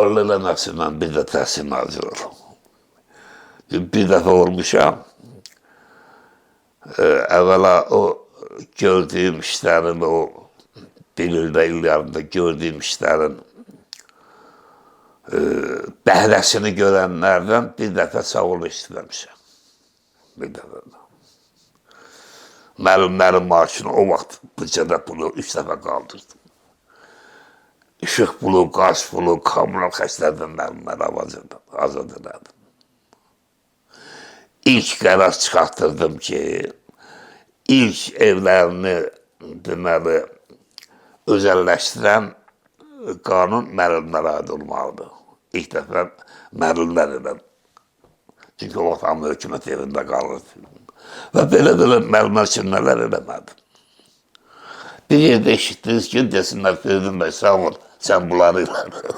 arzu eləməsindən bir də təhsil naziri. Bir dəfə olmuşam, əvvəla o gördüyüm işlərin, o bir ildə, il yarımda gördüyüm işlərin bəhrəsini görənlərdən bir dəfə sağ ol istəmişəm. Bir dəfə. Müəllimlərin maaşını o vaxt büdcədə pulu 3 dəfə qaldırdım. İşıq pulu, qaz pulu, kommunal xəstədən müəllimləri azad elədim. İlk qərar çıxartdırdım ki, ilk evlərini deməli özəlləşdirən qanun müəllimlərə aid olmalıdır. İlk dəfə müəllimlər elə. Çünki o vaxt hamı hökumət evində qalırdı. Və belə müəllimlər üçün nələr eləmədim. Bir yerdə eşitdiniz ki, desinlər, Firidun bəy, sağ ol, sən bunları elə.